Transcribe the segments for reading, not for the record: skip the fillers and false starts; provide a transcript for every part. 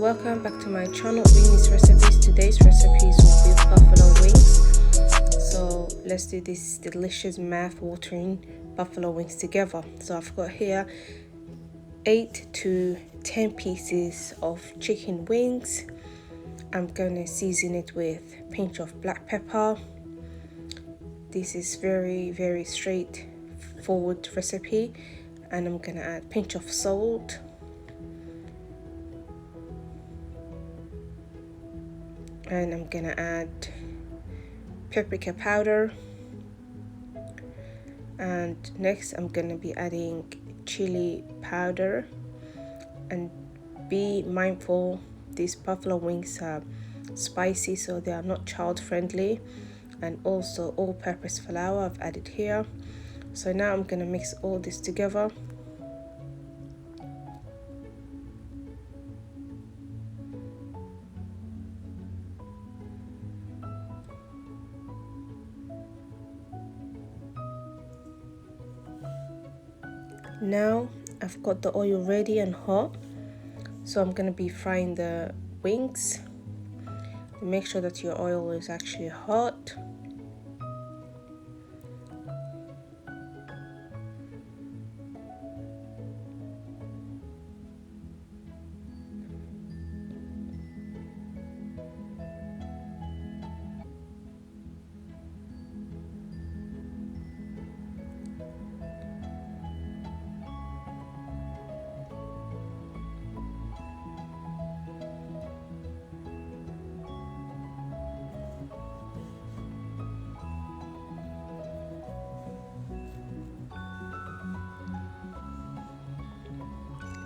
welcome back to my channel, Reemies recipes. Today's recipes will be buffalo wings. So let's do this delicious mouth-watering buffalo wings together. So I've got here 8 to 10 pieces of chicken wings. I'm gonna season it with a pinch of black pepper. This is very straightforward recipe, and I'm gonna add a pinch of salt, and I'm gonna add paprika powder, and next I'm gonna be adding chili powder. And be mindful, these buffalo wings are spicy, so they are not child friendly. And also all-purpose flour I've added here. So now I'm gonna mix all this together. Now I've got the oil ready and hot, so I'm gonna be frying the wings. Make sure that your oil is actually hot.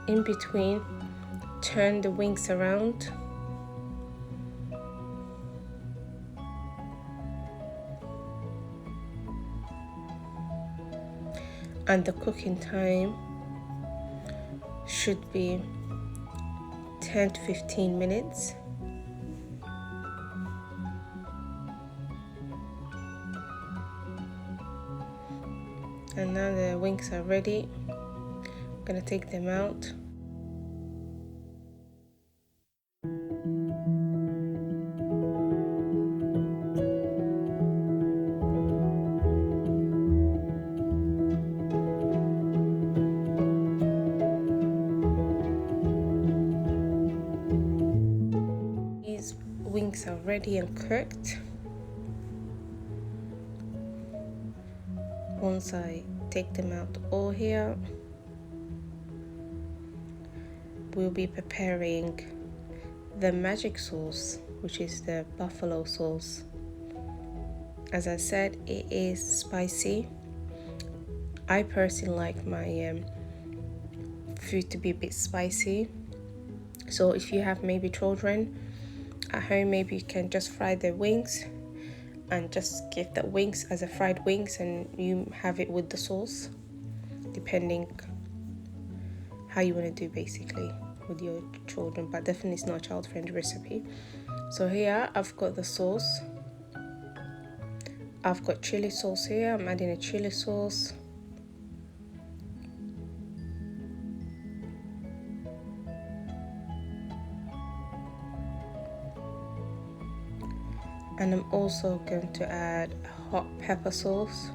In between, turn the wings around. And the cooking time should be 10 to 15 minutes. And now the wings are ready. I'm gonna take them out. These wings are ready and cooked. Once I take them out all here, we'll be preparing the magic sauce, which is the buffalo sauce. As I said, it is spicy. I personally like my food to be a bit spicy, so if you have maybe children at home, maybe you can just fry the wings and just give the wings as a fried wings, and you have it with the sauce, depending how you want to do basically with your children, but definitely it's not a child-friendly recipe. So here I've got the sauce. I've got chili sauce here. I'm adding a chili sauce. And I'm also going to add hot pepper sauce.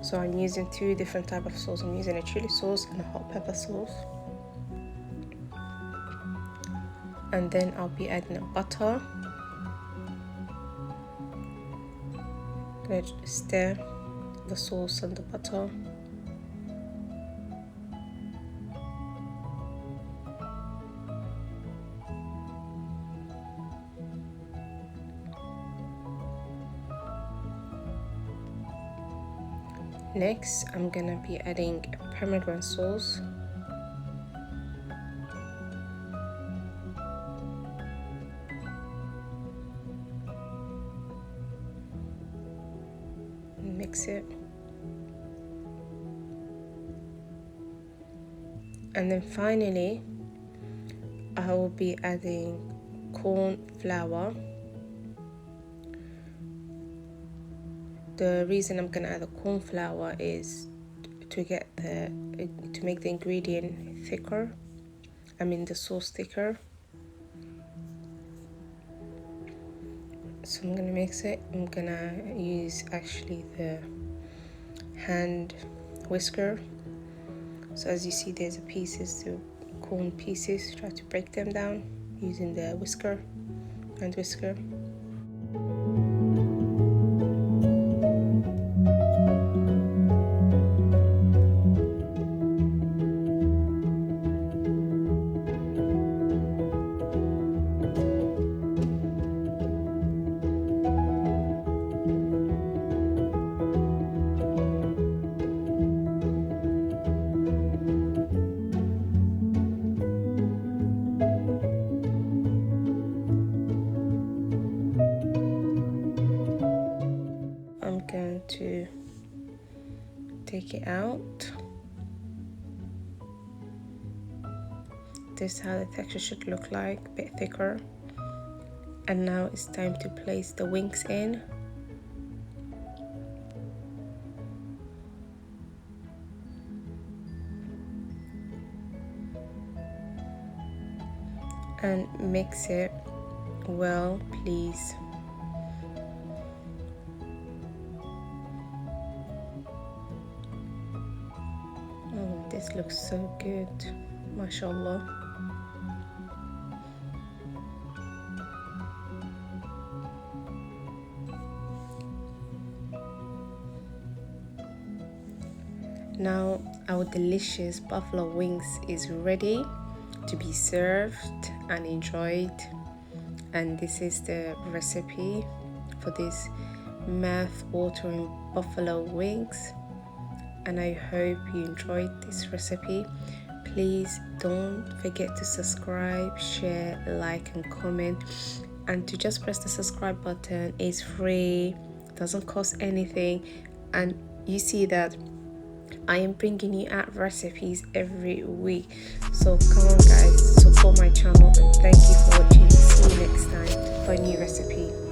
So I'm using 2 different types of sauce. I'm using a chili sauce and a hot pepper sauce. And then I'll be adding a butter. I'm going to stir the sauce and the butter. Next, I'm gonna be adding pomegranate sauce. Mix it. And then finally, I will be adding corn flour. The reason I'm gonna add the corn flour is to make the ingredient thicker. I mean the sauce thicker. So I'm gonna mix it. I'm gonna use actually the hand whisker. So as you see, there's the corn pieces. Try to break them down using the hand whisker. I'm going to take it out. This is how the texture should look like, a bit thicker. And now it's time to place the wings in. And mix it well, please. Oh, this looks so good, mashallah. Now our delicious buffalo wings is ready to be served and enjoyed, and this is the recipe for this mouth-watering buffalo wings, and I hope you enjoyed this recipe. Please don't forget to subscribe, share, like and comment, and to just press the subscribe button. It's free, doesn't cost anything, and you see that I am bringing you out recipes every week. So come on guys, support my channel, and thank you for watching. See you next time for a new recipe.